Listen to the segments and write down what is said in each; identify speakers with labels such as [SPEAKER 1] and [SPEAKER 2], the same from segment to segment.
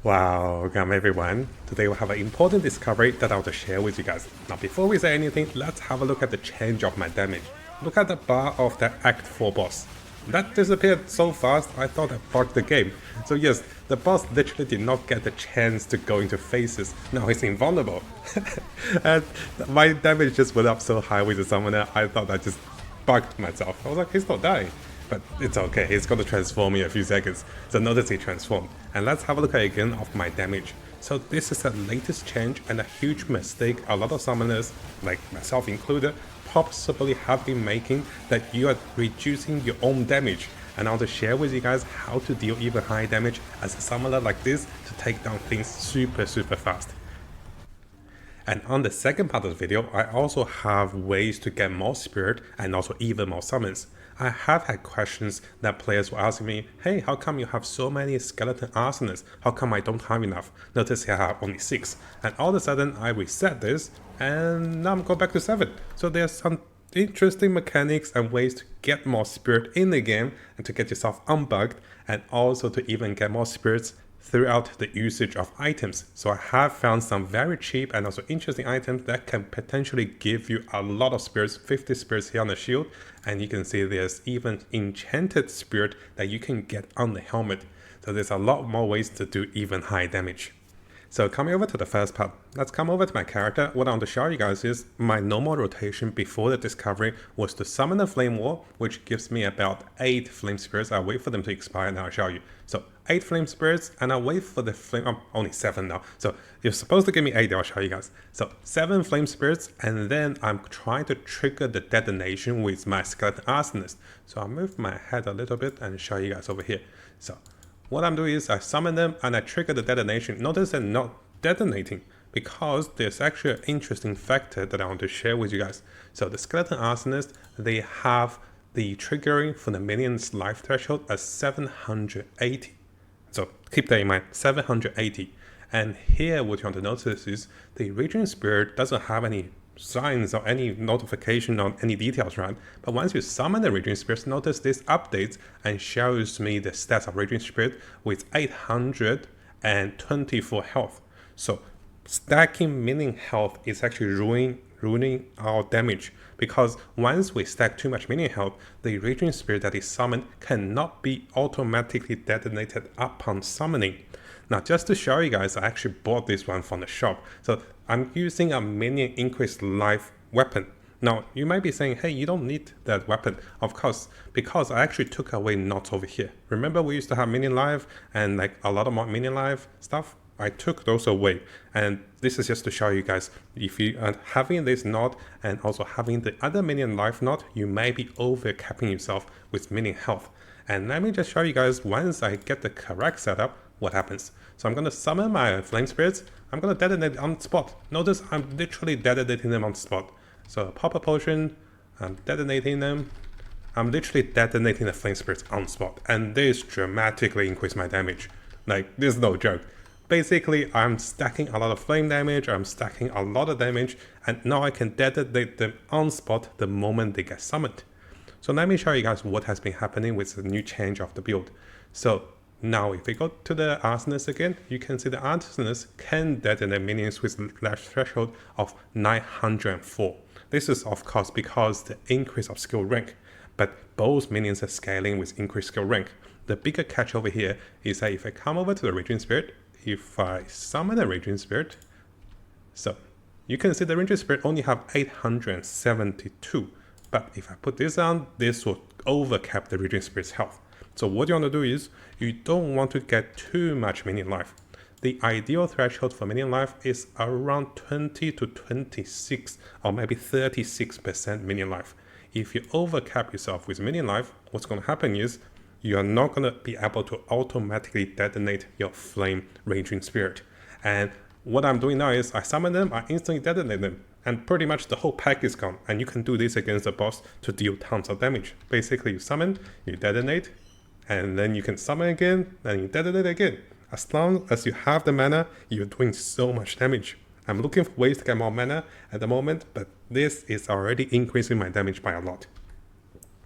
[SPEAKER 1] Welcome everyone. Today we have an important discovery that I want to share with you guys. Now before we say anything, let's have a look at the change of my damage. Look at the bar of the Act 4 boss. That disappeared so fast, I thought I bugged the game. So yes, the boss literally did not get the chance to go into phases. Now he's invulnerable. And my damage just went up so high with the summoner, I thought I just bugged myself. I was like, he's not dying. But it's okay, he's going to transform in a few seconds. So notice he transformed. And let's have a look at again of my damage. So this is the latest change and a huge mistake a lot of summoners, like myself included, possibly have been making, that you are reducing your own damage. And I want to share with you guys how to deal even high damage as a summoner like this to take down things super fast. And on the second part of the video, I also have ways to get more spirit and also even more summons. I have had questions that players were asking me, hey, how come you have so many skeleton arsenals? How come I don't have enough? Notice here I have only 6. And all of a sudden I reset this and now I'm going back to 7. So there's some interesting mechanics and ways to get more spirit in the game and to get yourself unbugged and also to even get more spirits throughout the usage of items. So I have found some very cheap and also interesting items that can potentially give you a lot of spirits, 50 spirits here on the shield, and you can see there's even enchanted spirit that you can get on the helmet. So there's a lot more ways to do even high damage. So coming over to the first part, let's come over to my character. What I want to show you guys is my normal rotation before the discovery was to summon a flame wall, which gives me about 8 flame spirits. I'll wait for them to expire and I'll show you. So 8 flame spirits and I'll wait for the flame, only 7 now. So you're supposed to give me 8, I'll show you guys. So 7 flame spirits and then I'm trying to trigger the detonation with my skeleton arsonist. So I'll move my head a little bit and show you guys over here. So what I'm doing is I summon them and I trigger the detonation. Notice they're not detonating because there's actually an interesting factor that I want to share with you guys. So the skeleton arsonist, they have the triggering for the minion's life threshold as 780. So keep that in mind, 780. And here what you want to notice is the Raging Spirit doesn't have any signs or any notification on any details, right? But once you summon the Raging Spirit, notice this updates and shows me the stats of Raging Spirit with 824 health. So stacking minion health is actually ruining our damage, because once we stack too much minion health, the Raging Spirit that is summoned cannot be automatically detonated upon summoning. Now just to show you guys, I actually bought this one from the shop. So I'm using a minion increased life weapon. Now you might be saying, hey, you don't need that weapon. Of course, because I actually took away knots over here. Remember we used to have minion life and like a lot of more minion life stuff? I took those away, and this is just to show you guys, if you are having this knot and also having the other minion life knot, you may be over capping yourself with minion health. And let me just show you guys, once I get the correct setup, what happens. So I'm going to summon my flame spirits. I'm going to detonate on the spot. Notice I'm literally detonating them on the spot. So pop a potion, I'm detonating them. I'm literally detonating the flame spirits on the spot, and this dramatically increased my damage. Like, this is no joke. Basically, I'm stacking a lot of flame damage, I'm stacking a lot of damage, and now I can detonate them on spot the moment they get summoned. So let me show you guys what has been happening with the new change of the build. So now if we go to the arsonist again, you can see the arsonist can detonate minions with life threshold of 904. This is of course because the increase of skill rank, but both minions are scaling with increased skill rank. The bigger catch over here is that if I come over to the Raging Spirit, if I summon a Raging Spirit, so you can see the Raging Spirit only have 872, but if I put this on, this will overcap the Raging Spirit's health. So what you want to do is, you don't want to get too much minion life. The ideal threshold for minion life is around 20 to 26 or maybe 36% minion life. If you overcap yourself with minion life, what's going to happen is, you are not going to be able to automatically detonate your flame Raging Spirit. And what I'm doing now is I summon them, I instantly detonate them, and pretty much the whole pack is gone. And you can do this against the boss to deal tons of damage. Basically you summon, you detonate, and then you can summon again, and you detonate again. As long as you have the mana, you're doing so much damage. I'm looking for ways to get more mana at the moment, but this is already increasing my damage by a lot.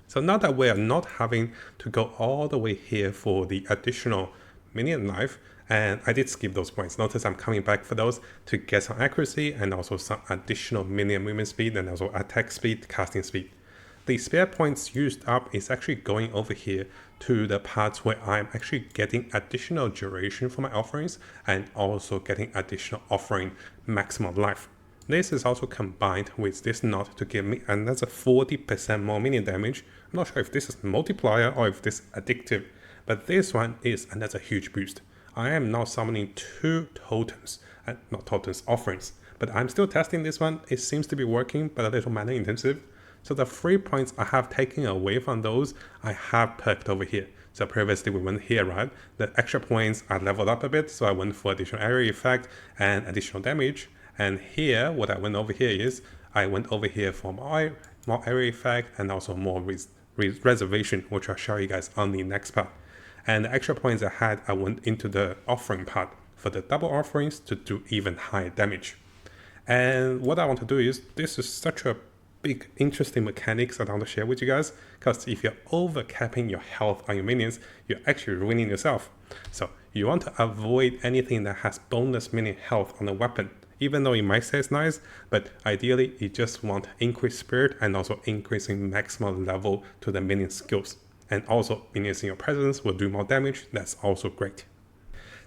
[SPEAKER 1] So now that we are not having to go all the way here for the additional minion life, And I did skip those points. Notice I'm coming back for those to get some accuracy and also some additional minion movement speed and also attack speed, casting speed. The spare points used up is actually going over here to the parts where I'm actually getting additional duration for my offerings and also getting additional offering maximum life. This is also combined with this knot to give me another 40% more minion damage. I'm not sure if this is multiplier or if this is addictive, but this one is another huge boost. I am now summoning 2 totems, not totems, offerings, but I'm still testing this one. It seems to be working, but a little mana intensive. So the 3 points I have taken away from those, I have perked over here. So previously we went here, right? The extra points are leveled up a bit, so I went for additional area effect and additional damage. And here, what I went over here is, I went over here for more area effect and also more reservation, which I'll show you guys on the next part. And the extra points I had, I went into the offering part for the double offerings to do even higher damage. And what I want to do is, this is such a big interesting mechanics that I want to share with you guys, because if you're over capping your health on your minions, you're actually ruining yourself. So you want to avoid anything that has bonus minion health on the weapon, even though you might say it's nice, but ideally you just want increased spirit and also increasing maximum level to the minion skills. And also minions in your presence will do more damage. That's also great.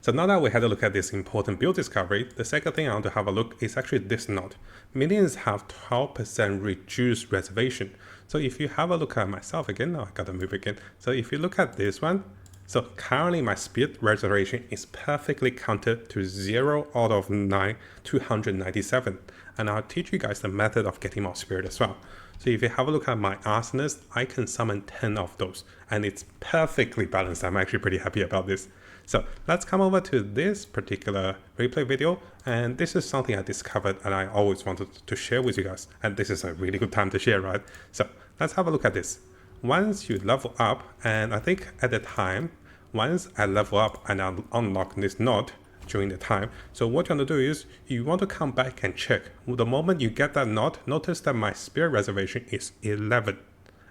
[SPEAKER 1] So now that we had a look at this important build discovery, the second thing I want to have a look is actually this node. Minions have 12% reduced reservation. So if you have a look at myself again, I gotta move again. So if you look at this one, so currently my speed reservation is perfectly counted to 0 out of 297. And I'll teach you guys the method of getting more spirit as well. So if you have a look at my arsonist, I can summon 10 of those, and it's perfectly balanced. I'm actually pretty happy about this. So let's come over to this particular replay video, and this is something I discovered and I always wanted to share with you guys, and this is a really good time to share, right? So let's have a look at this. Once you level up, and I think at the time, once I level up and I unlock this node during the time, so what you want to do is you want to come back and check. The moment you get that node, notice that my spirit reservation is 11,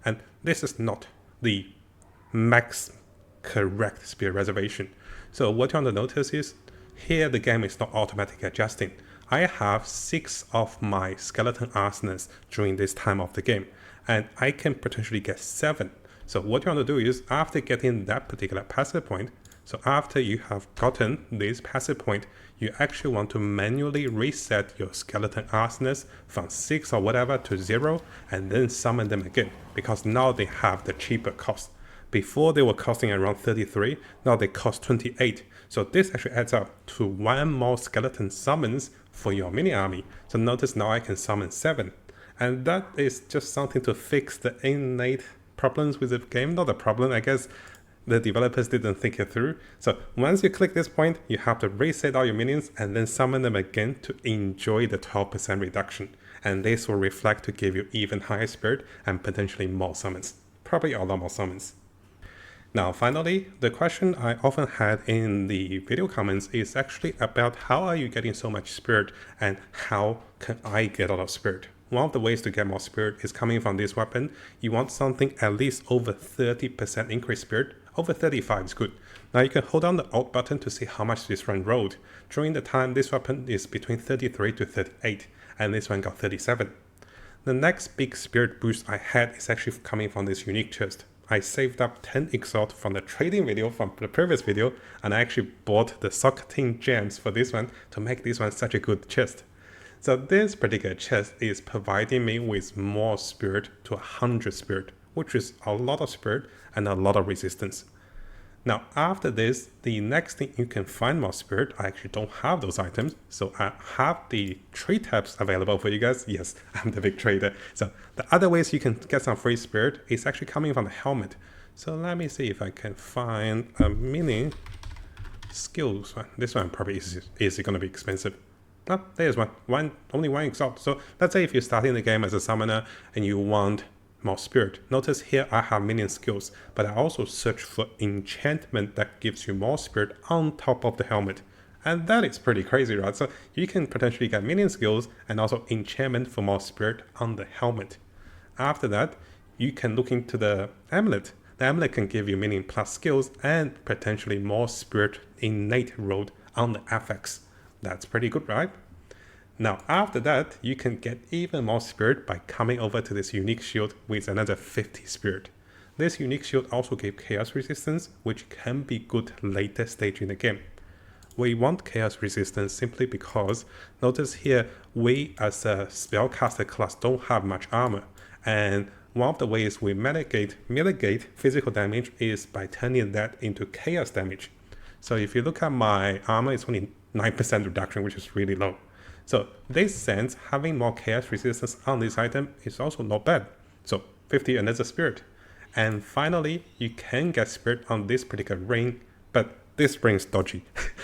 [SPEAKER 1] and this is not the max correct spirit reservation. So what you want to notice is here the game is not automatically adjusting. I have 6 of my skeleton arsonists during this time of the game, and I can potentially get 7. So what you want to do is, after getting that particular passive point, so after you have gotten this passive point, you actually want to manually reset your skeleton arsonists from 6 or whatever to 0, and then summon them again, because now they have the cheaper cost. Before they were costing around 33, now they cost 28. So this actually adds up to 1 more skeleton summons for your mini army. So notice now I can summon 7. And that is just something to fix the innate problems with the game. Not a problem, I guess the developers didn't think it through. So once you click this point, you have to reset all your minions and then summon them again to enjoy the 12% reduction. And this will reflect to give you even higher spirit and potentially more summons. Probably a lot more summons. Now, finally, the question I often had in the video comments is actually about how are you getting so much spirit and how can I get a lot of spirit? One of the ways to get more spirit is coming from this weapon. You want something at least over 30% increased spirit. Over 35 is good. Now you can hold down the Alt button to see how much this one rolled. During the time, this weapon is between 33 to 38, and this one got 37. The next big spirit boost I had is actually coming from this unique chest. I saved up 10 Exile from the trading video from the previous video, and I actually bought the socketing gems for this one to make this one such a good chest. So this particular chest is providing me with more spirit to 100 spirit, which is a lot of spirit and a lot of resistance. Now after this, the next thing you can find more spirit, I actually don't have those items, so I have the trade tabs available for you guys. Yes, I'm the big trader. So the other ways you can get some free spirit is actually coming from the helmet. So let me see if I can find a mini skills one. This one probably is going to be expensive. Oh, there's one, only one exalt. So let's say if you're starting the game as a summoner and you want more spirit. Notice here I have minion skills, but I also search for enchantment that gives you more spirit on top of the helmet. And that is pretty crazy, right? So you can potentially get minion skills and also enchantment for more spirit on the helmet. After that, you can look into the amulet. the amulet can give you minion plus skills and potentially more spirit innate rolled on the FX. That's pretty good, right? Now after that, you can get even more spirit by coming over to this unique shield with another 50 spirit. This unique shield also gives chaos resistance, which can be good later stage in the game. We want chaos resistance simply because, notice here, we as a spellcaster class don't have much armor, and one of the ways we mitigate physical damage is by turning that into chaos damage. So if you look at my armor, it's only 9% reduction, which is really low. So in this sense, having more chaos resistance on this item is also not bad. So 50 another spirit. And finally, you can get spirit on this particular ring, but this ring is dodgy.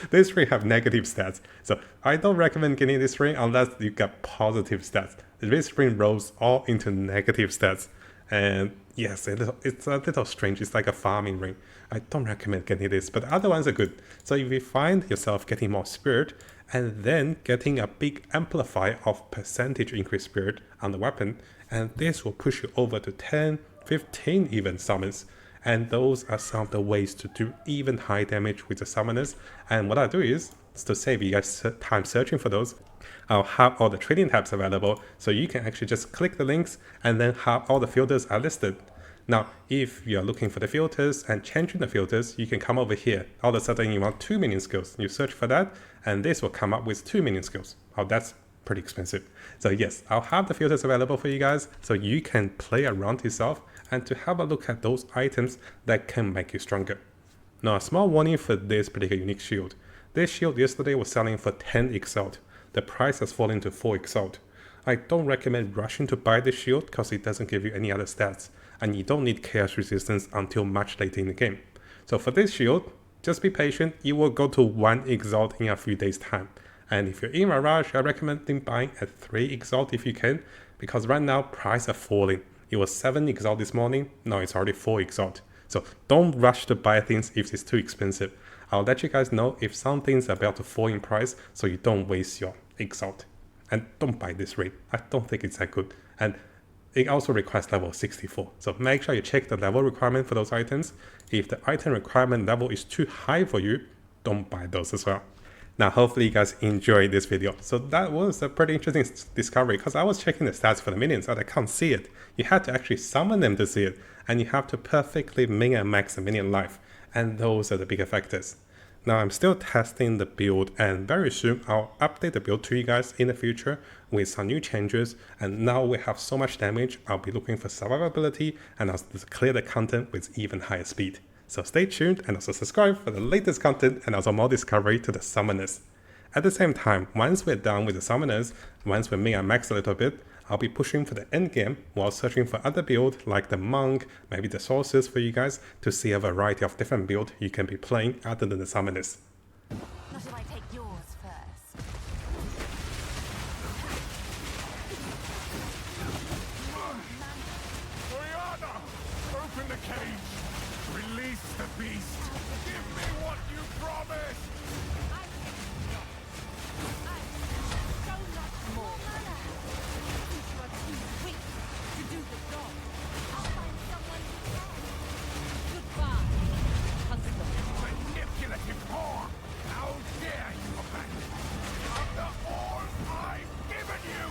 [SPEAKER 1] This ring have negative stats, so I don't recommend getting this ring unless you get positive stats. This ring rolls all into negative stats, and yes, it's a little strange. It's like a farming ring. I don't recommend getting this, but the other ones are good. So if you find yourself getting more spirit, and then getting a big amplifier of percentage increase spirit on the weapon, and this will push you over to 10, 15 even summons. And those are some of the ways to do even high damage with the summoners. And what I do is to save you guys time searching for those, I'll have all the trading tabs available, so you can actually just click the links and then have all the filters are listed. Now, if you're looking for the filters and changing the filters, you can come over here. All of a sudden you want 2 minion skills. You search for that, and this will come up with 2 minion skills. Oh, that's pretty expensive. So yes, I'll have the filters available for you guys, so you can play around yourself and to have a look at those items that can make you stronger. Now, a small warning for this particular unique shield. This shield yesterday was selling for 10 Exile. The price has fallen to 4 Exile. I don't recommend rushing to buy this shield because it doesn't give you any other stats, and you don't need chaos resistance until much later in the game. So for this shield, just be patient. It will go to 1 Exile in a few days time. And if you're in a rush, I recommend buying at 3 Exile if you can, because right now prices are falling. It was 7 Exile this morning, now it's already 4 Exile. So don't rush to buy things if it's too expensive. I'll let you guys know if something's about to fall in price, so you don't waste your Exile. And don't buy this ring. I don't think it's that good. And it also requires level 64. So make sure you check the level requirement for those items. If the item requirement level is too high for you, don't buy those as well. Now, hopefully you guys enjoyed this video. So that was a pretty interesting discovery, because I was checking the stats for the minions and I can't see it. You had to actually summon them to see it, and you have to perfectly min and max the minion life, and those are the bigger factors. Now I'm still testing the build, and very soon I'll update the build to you guys in the future with some new changes. And now we have so much damage, I'll be looking for survivability and also to clear the content with even higher speed. So stay tuned and also subscribe for the latest content and also more discovery to the summoners. At the same time, once we're done with the summoners, once we min and max a little bit, I'll be pushing for the end game while searching for other builds like the monk, maybe the sources for you guys to see a variety of different builds you can be playing other than the summoners.
[SPEAKER 2] Not if I take yours first.
[SPEAKER 3] Oriana! Open the cage! Release the beast! Give me what you promised!
[SPEAKER 2] So much more mana. Think you are too weak to do the job. I'll find someone who can. Goodbye, husband.
[SPEAKER 3] Manipulative whore! How dare you abandon me after all I've given you!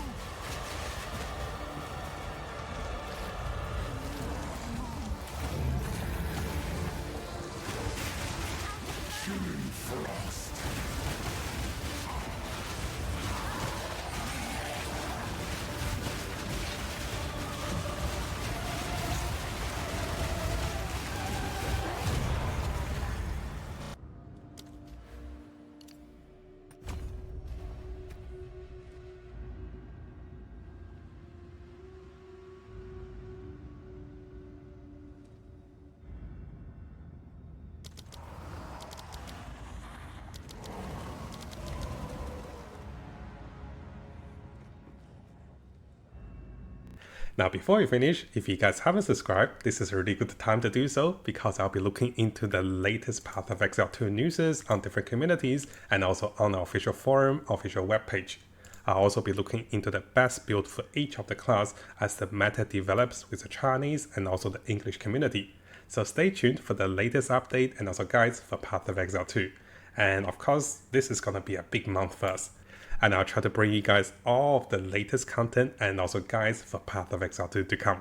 [SPEAKER 3] Human frost!
[SPEAKER 1] Now before we finish, if you guys haven't subscribed, this is a really good time to do so, because I'll be looking into the latest Path of Exile 2 news on different communities and also on the official forum, official webpage. I'll also be looking into the best build for each of the class as the meta develops with the Chinese and also the English community. So stay tuned for the latest update and also guides for Path of Exile 2. And of course, this is gonna be a big month for us. And I'll try to bring you guys all of the latest content and also guides for Path of Exile 2 to come.